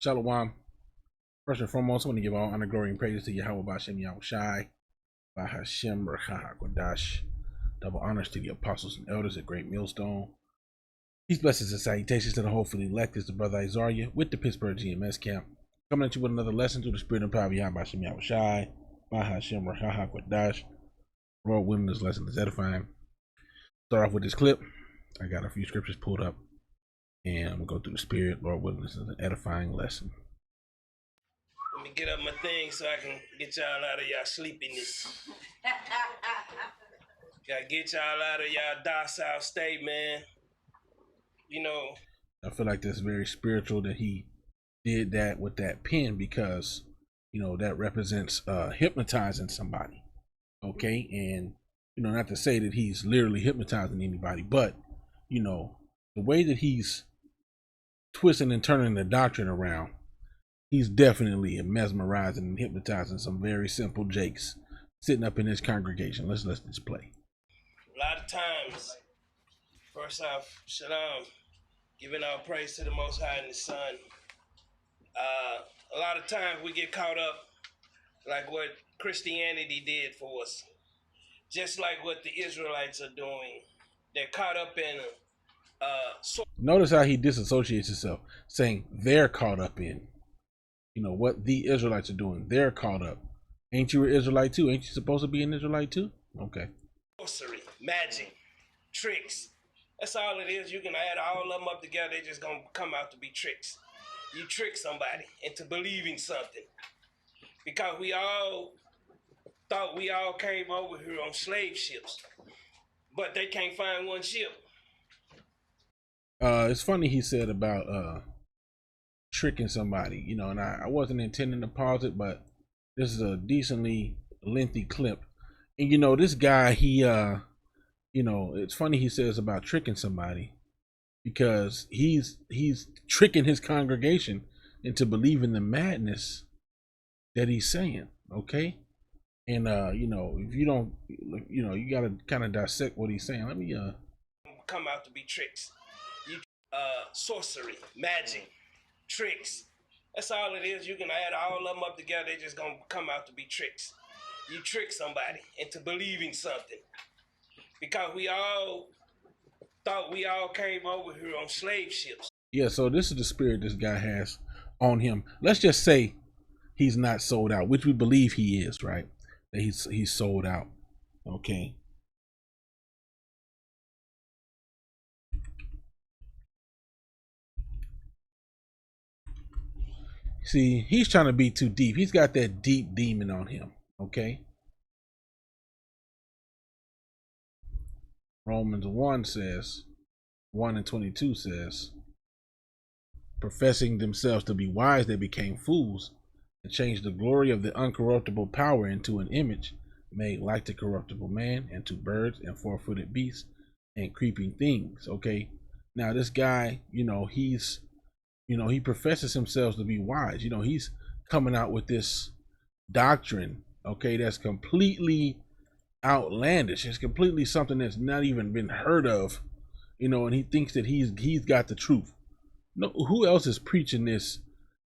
Shalom. First and foremost, I want to give all honor, glory, and praise to Yahweh Bashem Yahushai, Bahashem Rechaha Kodash. Double honors to the apostles and elders at Great Millstone. Peace, blessings, and salutations to the hopefully elect. Is the brother Isaiah with the Pittsburgh GMS camp, coming at you with another lesson through the spirit and power of Yahweh Bashem Yahushai, Bahashem Rechaha Kodash. Lord willing, this lesson is edifying. Start off with this clip. I got a few scriptures pulled up, and I'm gonna go through the spirit. Lord willing, this is an edifying lesson. Let me get up my thing so I can get y'all out of y'all sleepiness. Gotta get y'all out of y'all docile state, man. You know, I feel like that's very spiritual that he did that with that pen, because that represents hypnotizing somebody. Okay, and not to say that he's literally hypnotizing anybody, but the way that he's twisting and turning the doctrine around, he's definitely mesmerizing and hypnotizing some very simple jakes sitting up in his congregation. Let's let this play. a lot of times, first off, shalom, giving all praise to the Most High and the Son. A lot of times we get caught up like what Christianity did for us, just like what the Israelites are doing. They're caught up in Notice how he disassociates himself, saying they're caught up in what the Israelites are doing. They're caught up. Ain't you an Israelite too? Ain't you supposed to be an Israelite too? Okay. sorcery, magic, tricks. That's all it is. You can add all of them up together. They're just gonna come out to be tricks. You trick somebody into believing something, because we all thought we all came over here on slave ships, but they can't find one ship. It's funny he said about tricking somebody, and I wasn't intending to pause it, but this is a decently lengthy clip. And this guy, he it's funny he says about tricking somebody, because he's tricking his congregation into believing the madness that he's saying. Okay. And if you don't, you got to kind of dissect what he's saying. Let me Come out to be tricks. You sorcery, magic, tricks. That's all it is. You can add all of them up together. They're just gonna come out to be tricks. You trick somebody into believing something, because we all thought we all came over here on slave ships. Yeah, so this is the spirit this guy has on him. Let's just say he's not sold out, which we believe he is, right? That he's sold out. Okay. See, he's trying to be too deep. He's got that deep demon on him. Okay. Romans 1 says, 1 and 22 says, professing themselves to be wise, they became fools and changed the glory of the uncorruptible power into an image made like the corruptible man, and to birds and four-footed beasts and creeping things. Okay. Now this guy, he professes himself to be wise. He's coming out with this doctrine, okay, that's completely outlandish. It's completely something that's not even been heard of, and he thinks that he's got the truth. No, who else is preaching this?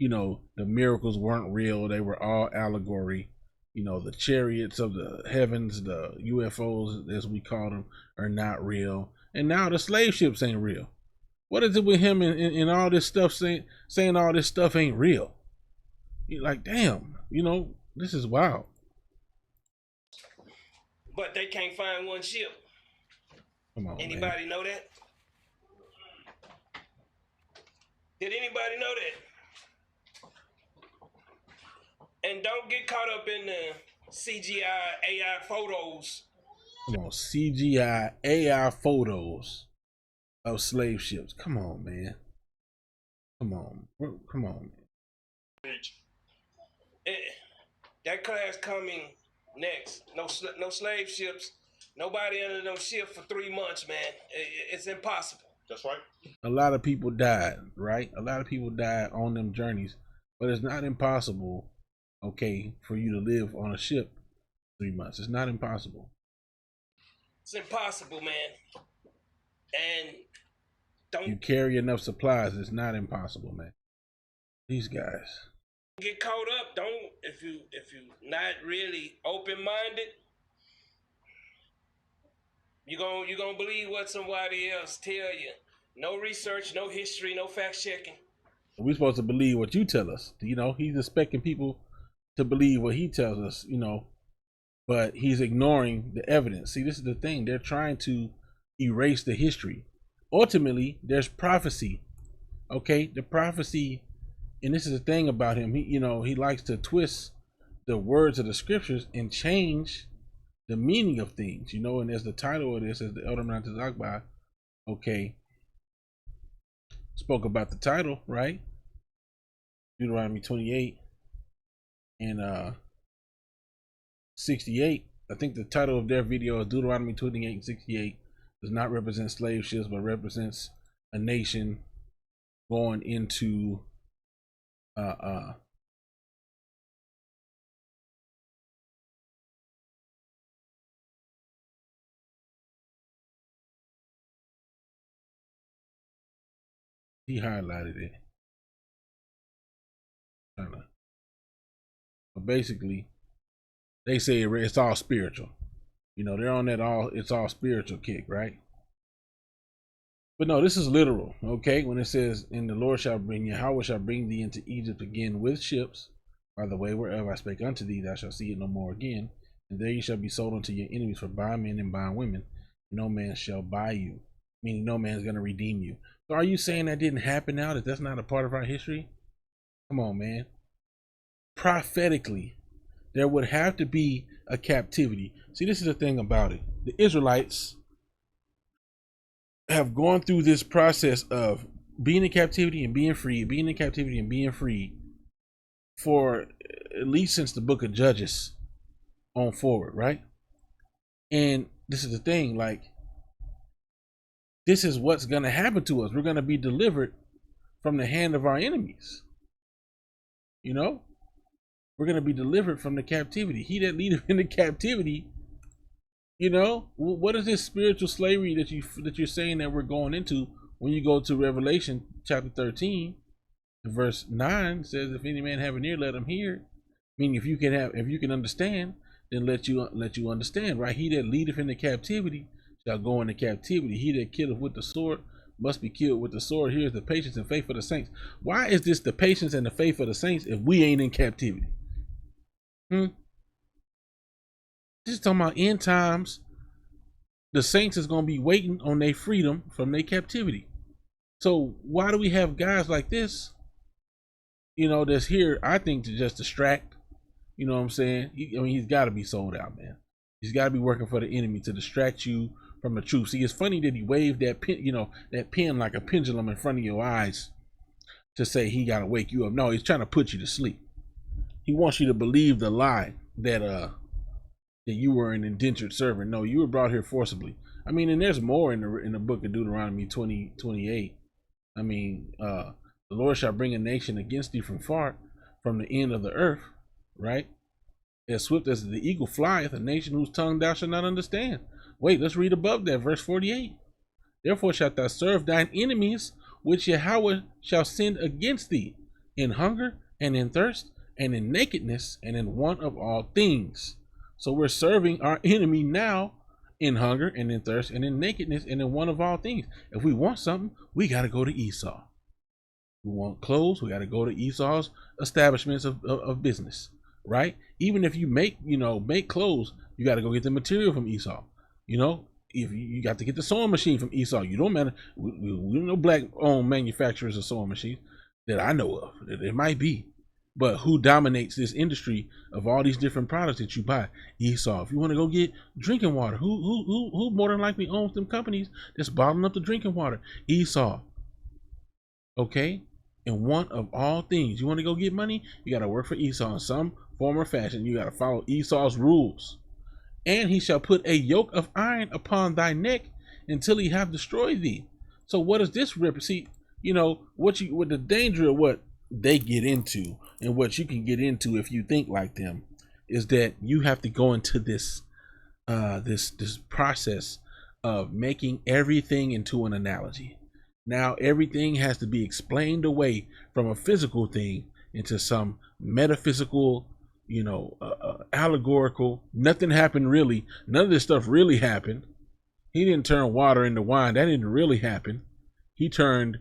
The miracles weren't real, they were all allegory. The chariots of the heavens, the UFOs as we call them, are not real. And now the slave ships ain't real. What is it with him and all this stuff, saying all this stuff ain't real? You're like, damn, this is wild. But they can't find one ship. Come on, anybody man. know that? Did anybody know that? And don't get caught up in the CGI AI photos. Come on, CGI AI photos of slave ships. Come on, man. Come on, man. That class coming next. No slave ships. Nobody under no ship for 3 months, man. It's impossible. That's right. A lot of people died, right? A lot of people died on them journeys, but it's not impossible, okay, for you to live on a ship 3 months. It's not impossible. It's impossible, man. And don't you carry enough supplies, it's not impossible, man. These guys. Get caught up. Don't if you not really open-minded, you gonna believe what somebody else tell you. No research, no history, no fact checking. We're supposed to believe what you tell us. You know, he's expecting people to believe what he tells us, you know, but he's ignoring the evidence. See, this is the thing. They're trying to erase the history. Ultimately, there's prophecy. Okay, the prophecy, and this is the thing about him. He, you know, he likes to twist the words of the scriptures and change the meaning of things, you know. And as the title of this, as the Elder Montezakba, okay, spoke about the title, right? Deuteronomy 28 and 68. I think the title of their video is Deuteronomy 28 and 68 does not represent slave ships, but represents a nation going into he highlighted it. But basically, they say it's all spiritual. You know, they're on that it's all spiritual kick, right? But no, this is literal, okay? When it says, and the Lord shall bring Yahweh shall bring thee into Egypt again with ships, by the way wherever I spake unto thee, thou shalt see it no more again. And there you shall be sold unto your enemies for bondmen and bondwomen. No man shall buy you, meaning no man's going to redeem you. So are you saying that didn't happen now, that that's not a part of our history? Come on, man. Prophetically, there would have to be a captivity. See, this is the thing about it. The Israelites have gone through this process of being in captivity and being free, being in captivity and being free for at least since the book of Judges on forward, right? And this is the thing, like, this is what's going to happen to us. We're going to be delivered from the hand of our enemies. You know, we're going to be delivered from the captivity. He that leadeth in the captivity, you know, what is this spiritual slavery that you're saying that we're going into? When you go to Revelation chapter 13, verse 9 says, if any man have an ear, let him hear. Meaning, if you can understand, then let you understand, right? He that leadeth into captivity shall go into captivity. He that killeth with the sword must be killed with the sword. Here's the patience and faith of the saints. Why is this the patience and the faith of the saints if we ain't in captivity? This is talking about end times. The saints is going to be waiting on their freedom from their captivity. So why do we have guys like this, you know, that's here, I think, to just distract? You know what I'm saying? I mean, he's got to be sold out, man. He's got to be working for the enemy to distract you from the truth. See, it's funny that he waved that pen, you know, that pen like a pendulum in front of your eyes to say he got to wake you up. No, he's trying to put you to sleep. He wants you to believe the lie that that you were an indentured servant. No, you were brought here forcibly. I mean, and there's more in the book of Deuteronomy 20:28. I mean, the Lord shall bring a nation against thee from far, from the end of the earth, right? As swift as the eagle flieth, a nation whose tongue thou shalt not understand. Wait, let's read above that, verse 48. Therefore shalt thou serve thine enemies, which Yahweh shall send against thee, in hunger and in thirst and in nakedness and in want of all things. So we're serving our enemy now in hunger and in thirst and in nakedness and in want of all things. If we want something, we got to go to Esau. We want clothes, we got to go to Esau's establishments of business, right? Even if you make clothes, you got to go get the material from Esau. You know, if you got to get the sewing machine from Esau. You don't matter. We don't know black-owned manufacturers of sewing machines that I know of. It might be. But who dominates this industry of all these different products that you buy? Esau. If you want to go get drinking water, who more than likely owns them companies that's bottling up the drinking water? Esau. Okay? And one of all things, you want to go get money? You got to work for Esau in some form or fashion. You got to follow Esau's rules. And he shall put a yoke of iron upon thy neck until he have destroyed thee. So what does this represent? See, you know, what the danger of what they get into and what you can get into if you think like them is that you have to go into this this process of making everything into an analogy, Now everything has to be explained away from a physical thing into some metaphysical, allegorical. Nothing happened really. None of this stuff really happened. He didn't turn water into wine. That didn't really happen. He turned,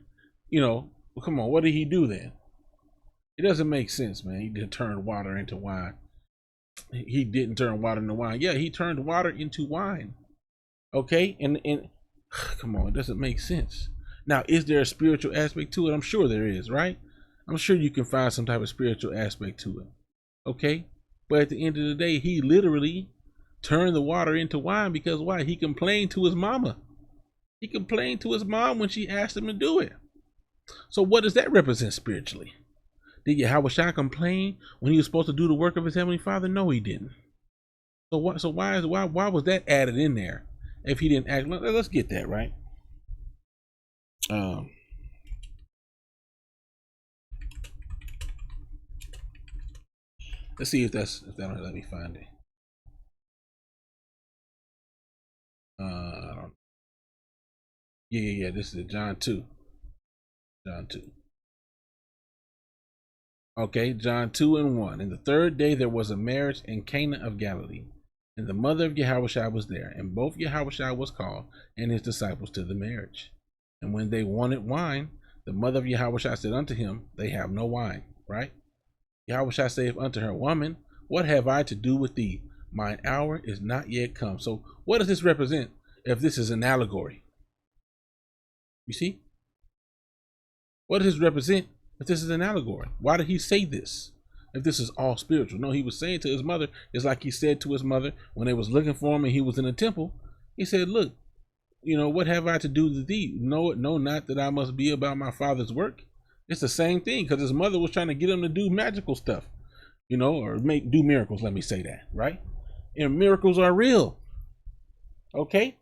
come on, what did he do then? It doesn't make sense, man. He didn't turn water into wine. He didn't turn water into wine. Yeah, he turned water into wine. Okay? And come on, it doesn't make sense. Now, is there a spiritual aspect to it? I'm sure there is, right? I'm sure you can find some type of spiritual aspect to it. Okay? But at the end of the day, he literally turned the water into wine because why? He complained to his mama. He complained to his mom when she asked him to do it. So what does that represent spiritually? Did Yahushua complain when he was supposed to do the work of his heavenly Father? No, he didn't. So why was that added in there if he didn't act? Let's get that right. Let's see if that'll let me find it. I don't. Yeah. This is John 2. John 2. Okay, John 2:1. And the third day there was a marriage in Cana of Galilee, and the mother of Yahushua was there, and both Yahushua was called and his disciples to the marriage. And when they wanted wine, the mother of Yahushua said unto him, they have no wine, right? Yahushua saith unto her, woman, what have I to do with thee? Mine hour is not yet come. So what does this represent if this is an allegory? You see? What does this represent if this is an allegory? Why did he say this if this is all spiritual? No, he was saying to his mother, it's like he said to his mother when they was looking for him and he was in the temple. He said, look, what have I to do with thee? Know not that I must be about my Father's work. It's the same thing because his mother was trying to get him to do magical stuff, or do miracles. Let me say that, right? And miracles are real. Okay.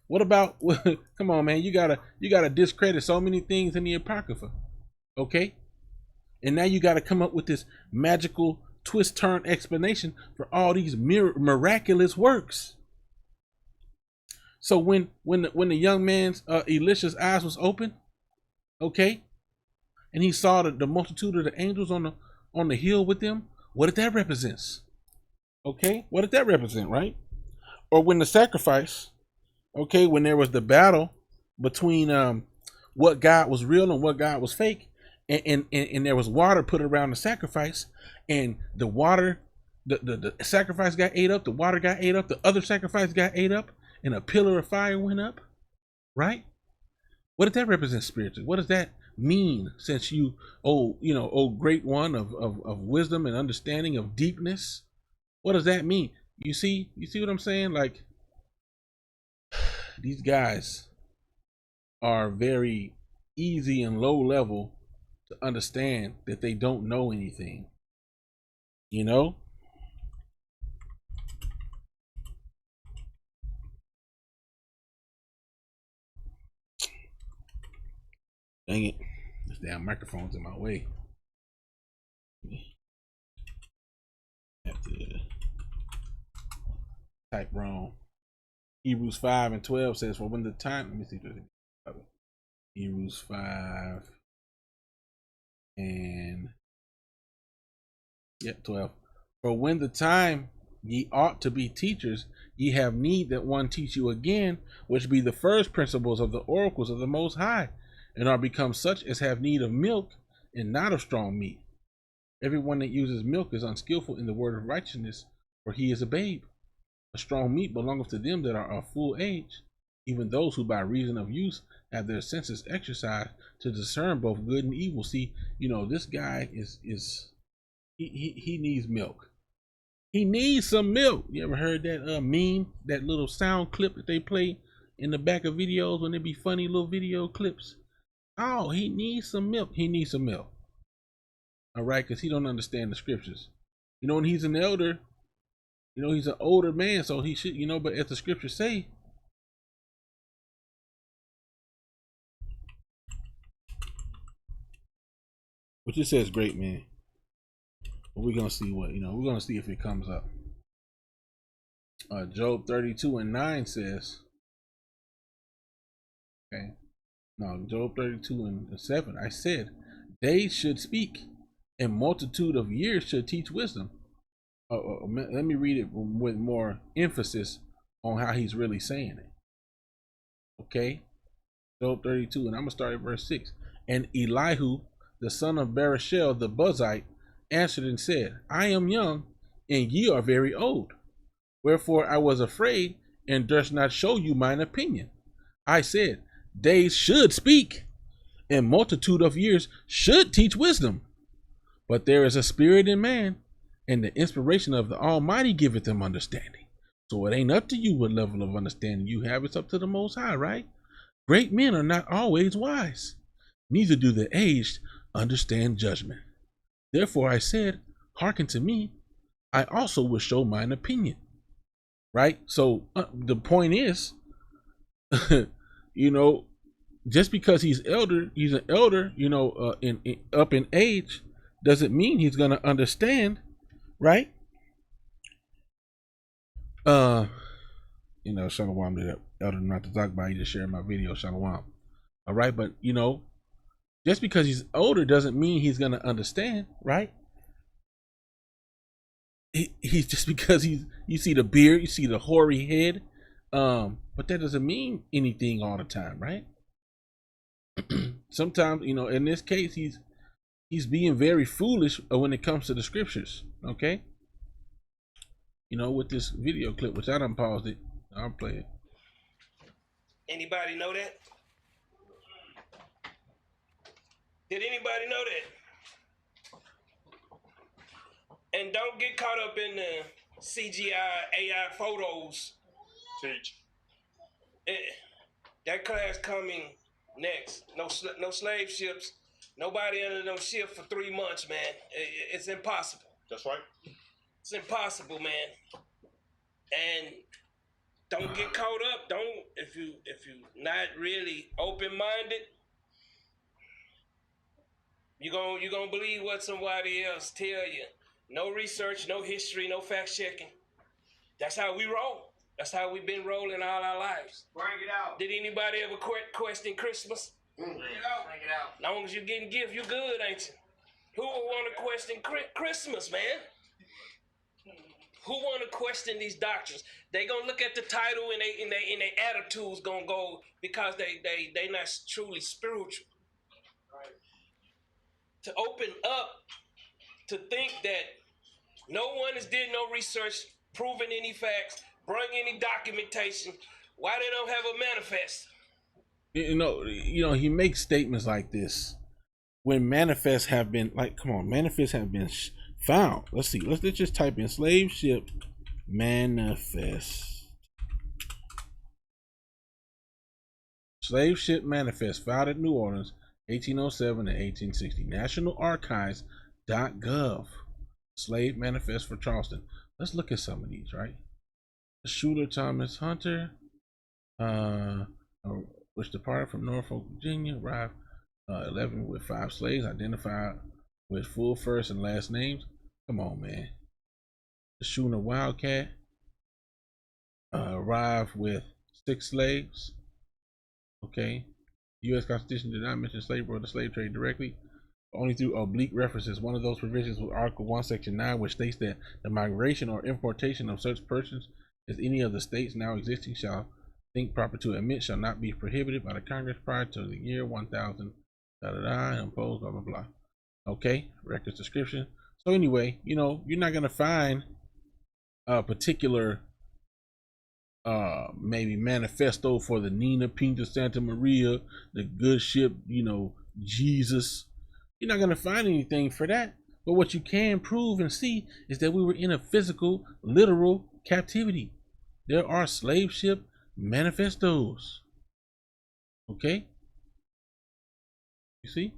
What about, come on, man, you gotta discredit so many things in the Apocrypha. Okay. And now you got to come up with this magical twist turn explanation for all these miraculous works. So when the young man's Elisha's eyes was open, okay, and he saw the multitude of the angels on the hill with them, what did that represent? Okay, what did that represent, right? Or when the sacrifice, okay, when there was the battle between what God was real and what God was fake, and there was water put around the sacrifice, and the water, the sacrifice got ate up, the water got ate up, the other sacrifice got ate up, and a pillar of fire went up, right? What did that represent spiritually? What does that mean? Since you, great one of wisdom and understanding of deepness, what does that mean? You see what I'm saying? Like, these guys are very easy and low level to understand that they don't know anything. Dang it. This damn microphone's in my way. Have to type wrong. Hebrews 5:12 says, for when the time, let me see. Hebrews 5 and 12. For when the time ye ought to be teachers, ye have need that one teach you again, which be the first principles of the oracles of the Most High, and are become such as have need of milk and not of strong meat. Everyone that uses milk is unskillful in the word of righteousness, for he is a babe. A strong meat belongeth to them that are of full age, even those who by reason of use have their senses exercised to discern both good and evil. See, this guy is he needs milk. He needs some milk. You ever heard that meme, that little sound clip that they play in the back of videos when they be funny little video clips? Oh, he needs some milk. He needs some milk. All right, because he don't understand the scriptures. And he's an elder. He's an older man, so he should, but as the scriptures say, which it says great, man. But we're going to see we're going to see if it comes up. Job 32:9 says, okay, No, Job 32:7. I said, days should speak, and multitude of years should teach wisdom. Let me read it with more emphasis on how he's really saying it. Okay, Job 32, and I'm gonna start at verse 6. And Elihu, the son of Barashel the Buzite, answered and said, I am young, and ye are very old. Wherefore I was afraid, and durst not show you mine opinion. I said, days should speak, and multitude of years should teach wisdom. But there is a spirit in man, and the inspiration of the Almighty giveth them understanding. So it ain't up to you what level of understanding you have. It's up to the Most High, right? Great men are not always wise, neither do the aged understand judgment. Therefore I said, hearken to me, I also will show mine opinion. Right? So the point is, just because he's an elder, up in age, doesn't mean he's gonna understand, right? Shalom to that elder not to talk about. He just shared my video, shalom. All right, but just because he's older doesn't mean he's gonna understand, right? He's just because you see the beard, you see the hoary head, but that doesn't mean anything all the time, right? Sometimes, in this case, he's being very foolish when it comes to the scriptures. Okay, with this video clip, which I done paused it, I'll play it. Anybody know that? Did anybody know that? And don't get caught up in the CGI AI photos. Teach. That class coming next. No slave ships. Nobody under no ship for 3 months, man. It's impossible. That's right. It's impossible, man. And don't get caught up. If you not really open-minded, you're gonna believe what somebody else tell you. No research, no history, no fact checking. That's how we roll. That's how we've been rolling all our lives. Bring it out. Did anybody ever question Christmas? Bring it out. Bring it out. Long as you're getting gifts, you're good, ain't you? Who would want to question Christmas, man? Who want to question these doctrines? They gonna look at the title and they attitudes gonna go because they not truly spiritual. Right. To open up to think that no one has did no research, proven any facts, bring any documentation, why they don't have a manifest? He makes statements like this when manifests have been manifests have been found. Let's see. Let's just type in slave ship manifest. Slave ship manifest found at New Orleans, 1807 and 1860. National Archives.gov. Slave manifest for Charleston. Let's look at some of these, right? Schuler Thomas Hunter, which departed from Norfolk, Virginia, arrived 11 with 5 slaves, identified with full first and last names. Come on, man. The Schooner Wildcat arrived with 6 slaves. Okay. The U.S. Constitution did not mention slavery or the slave trade directly, only through oblique references. One of those provisions was Article 1, Section 9, which states that the migration or importation of such persons as any of the states now existing shall think proper to admit shall not be prohibited by the Congress prior to the year 1000, and imposed, blah, blah, blah. Okay, records description. So anyway, you're not going to find a particular maybe manifesto for the Nina Pinta Santa Maria, the good ship, Jesus. You're not going to find anything for that. But what you can prove and see is that we were in a physical, literal captivity. There are slave ship manifestos. Okay? You see?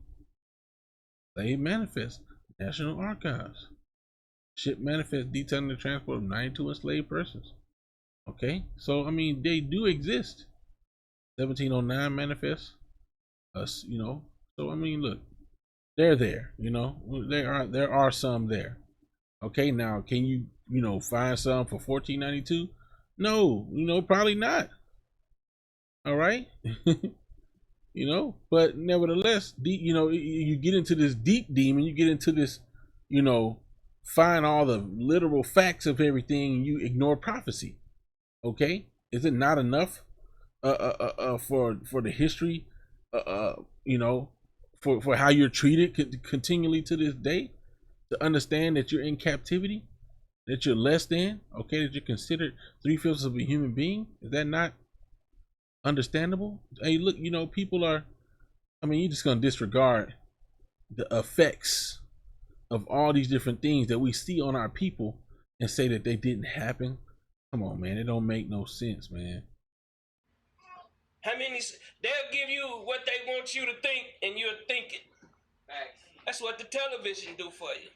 Slave manifest, National Archives. Ship manifest detailing the transport of 92 enslaved persons. Okay? So, they do exist. 1709 manifest. So, look. They're there, there are some there. Okay, now can you find some for 1492? No, probably not. All right. you know. But nevertheless, you get into this deep demon, you get into this, you know, find all the literal facts of everything, and you ignore prophecy. Okay, is it not enough for the history, you know, for how you're treated continually to this day, to understand that you're in captivity, that you're less than, okay, that you're considered 3/5 of a human being? Is that not understandable? Hey, look, you know, people are, I mean, you're just gonna disregard the effects of all these different things that we see on our people and say that they didn't happen? Come on, man, it don't make no sense, man. How many? They'll give you what they want you to think, and you'll think it. That's what the television do for you.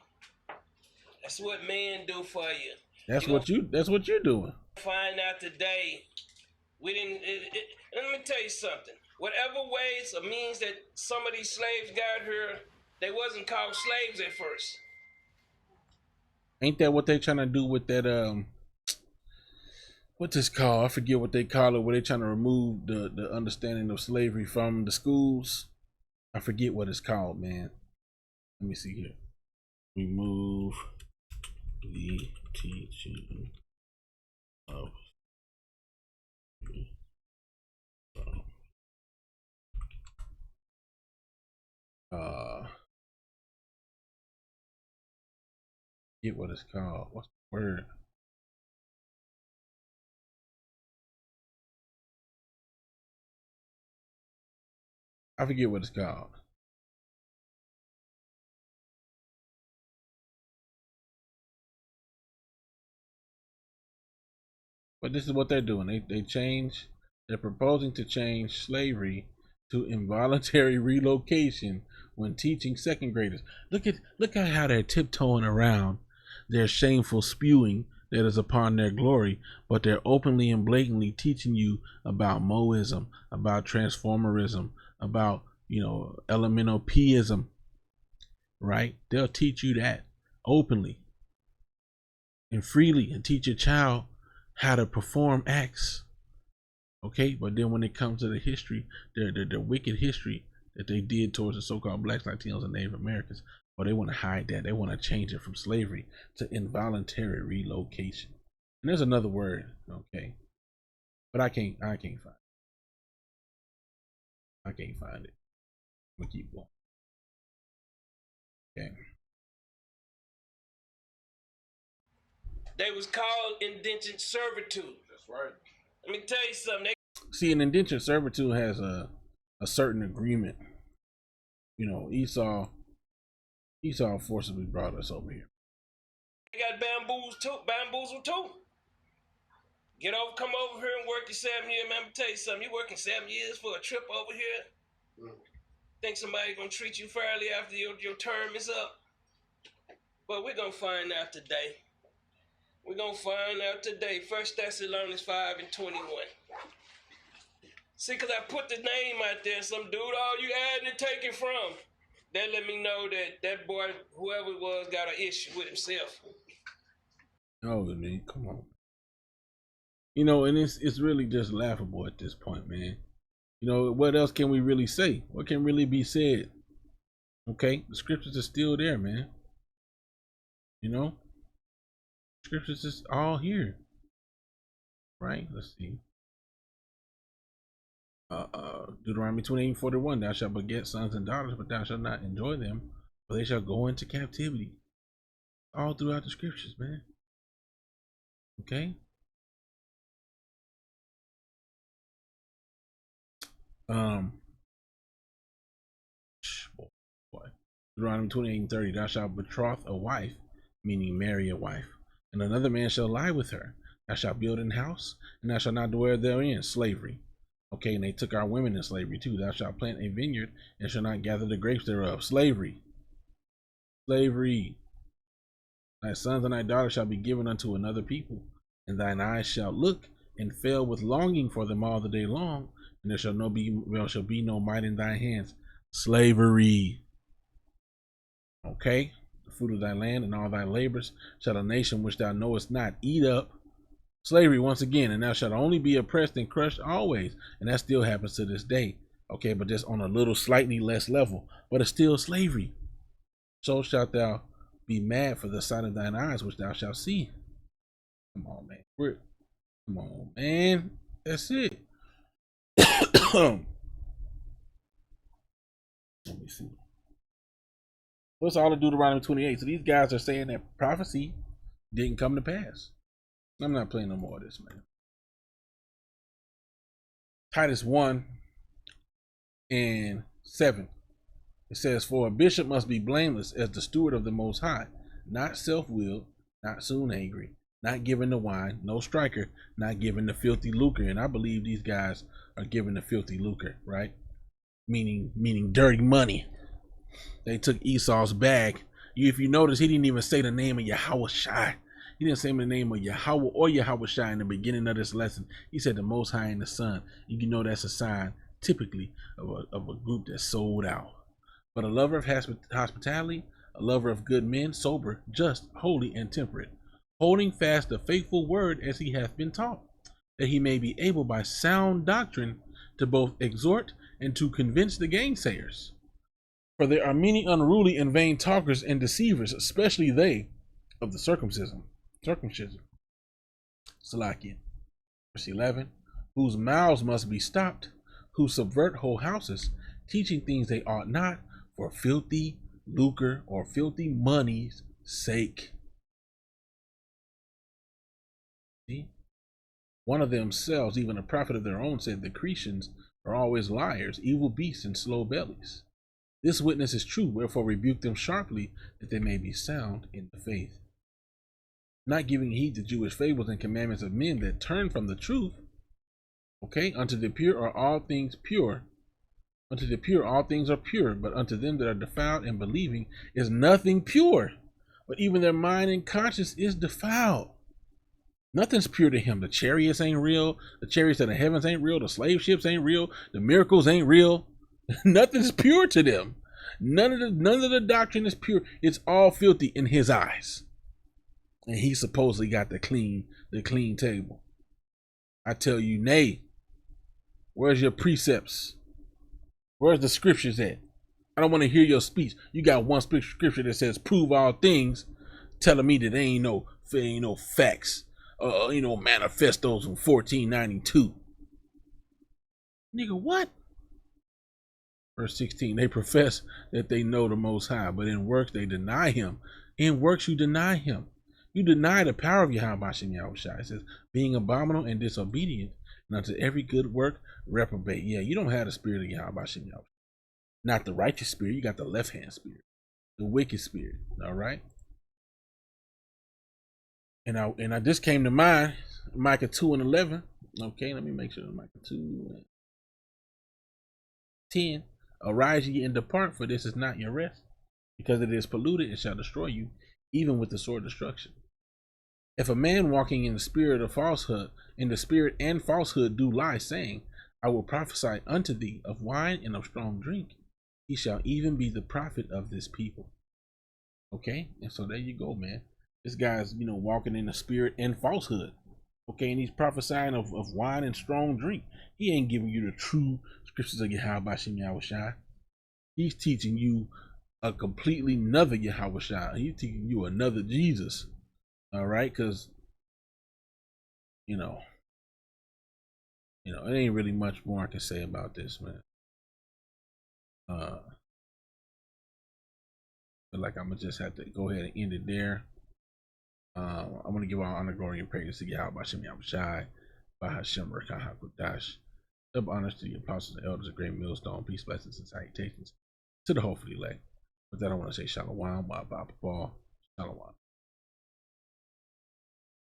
That's what men do for you. That's what you're doing. Find out today. We didn't. Let me tell you something. Whatever ways or means that some of these slaves got here, they wasn't called slaves at first. Ain't that what they trying to do with that what's this called? I forget what they call it, where they trying to remove the understanding of slavery from the schools. I forget what it's called, man. Let me see here. Remove the teaching of get what it's called. What's the word? I forget what it's called. But this is what they're doing. They're proposing to change slavery to involuntary relocation when teaching second graders. Look at how they're tiptoeing around their shameful spewing that is upon their glory, but they're openly and blatantly teaching you about Moism, about transformerism, about, you know, elemental Pism, right? They'll teach you that openly and freely and teach your child how to perform acts. Okay, but then when it comes to the history, their wicked history that they did towards the so-called blacks, Latinos, and Native Americans, well, they want to hide that. They want to change it from slavery to involuntary relocation. And there's another word, okay, but I can't find it. I can't find it. I'm gonna keep going. Okay. They was called indentured servitude. That's right. Let me tell you something. See, an indentured servitude has a certain agreement. You know, Esau forcibly brought us over here. They got bamboozled too. Come over here and work your 7 years. Man, let me tell you something. You working 7 years for a trip over here? Think somebody gonna treat you fairly after your term is up? But we're gonna find out today. We're going to find out today. 1 Thessalonians 5:21. See, because I put the name out there, some dude, oh, you adding and taking from. That let me know that boy, whoever it was, got an issue with himself. Oh, man, come on. You know, and it's really just laughable at this point, man. You know, what else can we really say? What can really be said? Okay, the scriptures are still there, man. You know? Scriptures is all here, right? Let's see. Deuteronomy 28:41. Thou shalt beget sons and daughters, but thou shalt not enjoy them, for they shall go into captivity. All throughout the scriptures, man. Okay. Boy. Deuteronomy 28:30. Thou shalt betroth a wife, meaning marry a wife, and another man shall lie with her. Thou shalt build an house, and thou shalt not dwell therein. Slavery. Okay, and they took our women in slavery too. Thou shalt plant a vineyard, and shall not gather the grapes thereof. Slavery. Slavery. Thy sons and thy daughters shall be given unto another people, and thine eyes shall look and fail with longing for them all the day long, and there shall be no might in thy hands. Slavery. Okay, the fruit of thy land and all thy labors shall a nation which thou knowest not eat up. Slavery once again, and thou shalt only be oppressed and crushed always, and that still happens to this day. Okay, but just on a little slightly less level, but it's still slavery. So shalt thou be mad for the sight of thine eyes, which thou shalt see. Come on, man. Come on, man. That's it. Let me see. What's all of Deuteronomy 28? So these guys are saying that prophecy didn't come to pass. I'm not playing no more of this, man. Titus 1 and 7. It says, for a bishop must be blameless as the steward of the Most High, not self-willed, not soon angry, not given to wine, no striker, not given to filthy lucre. And I believe these guys are given to filthy lucre, right? Meaning dirty money. They took Esau's bag. If you notice, he didn't even say the name of Yahweh Shai. He didn't say the name of Yahweh or Yahweh Shai in the beginning of this lesson. He said the Most High and the Son. You know that's a sign, typically, of a group that's sold out. But a lover of hospitality, a lover of good men, sober, just, holy, and temperate, holding fast the faithful word as he hath been taught, that he may be able by sound doctrine to both exhort and to convince the gainsayers. For there are many unruly and vain talkers and deceivers, especially they of the circumcision. Salakia. Verse 11, whose mouths must be stopped, who subvert whole houses, teaching things they ought not, for filthy lucre or filthy money's sake. See? One of themselves, even a prophet of their own, said the Cretians are always liars, evil beasts, and slow bellies. This witness is true, wherefore rebuke them sharply, that they may be sound in the faith, not giving heed to Jewish fables and commandments of men that turn from the truth. Okay, unto the pure are all things pure. Unto the pure all things are pure, but unto them that are defiled and believing is nothing pure. But even their mind and conscience is defiled. Nothing's pure to him. The chariots ain't real. The chariots of the heavens ain't real. The slave ships ain't real. The miracles ain't real. Nothing's pure to them. None of the doctrine is pure. It's all filthy in his eyes. And he supposedly got the clean table. I tell you, nay. Where's your precepts? Where's the scriptures at? I don't want to hear your speech. You got one scripture that says prove all things, telling me that there ain't no facts. Manifestos from 1492. Nigga, what? Verse 16, they profess that they know the Most High, but in works they deny him. In works you deny him. You deny the power of Yahweh Shai. It says, being abominable and disobedient, and unto every good work reprobate. Yeah, you don't have the spirit of Yahweh Shai. Not the righteous spirit. You got the left hand spirit, the wicked spirit. All right. And I just came to mind, Micah 2 and 11. Okay, let me make sure Micah 2 and 10. Arise ye and depart, for this is not your rest, because it is polluted and shall destroy you, even with the sword destruction. If a man walking in the spirit of falsehood, in the spirit and falsehood do lie, saying, I will prophesy unto thee of wine and of strong drink, he shall even be the prophet of this people. Okay, and so there you go, man. This guy's, walking in the spirit and falsehood. Okay, and he's prophesying of wine and strong drink. He ain't giving you the true scriptures of Yahweh Shai. He's teaching you a completely another Yahweh Shai. He's teaching you another Jesus. All right, because it ain't really much more I can say about this, man. But like I'm gonna just have to go ahead and end it there. I'm gonna give all honor, glory, and praise to Yahweh Shai, Bahashem Rekah HaKodash. Double honors to the apostles and elders of Great Millstone. Peace, blessings, and salutations to the hopefully elect. With that, I want to say Shalom, Shalom.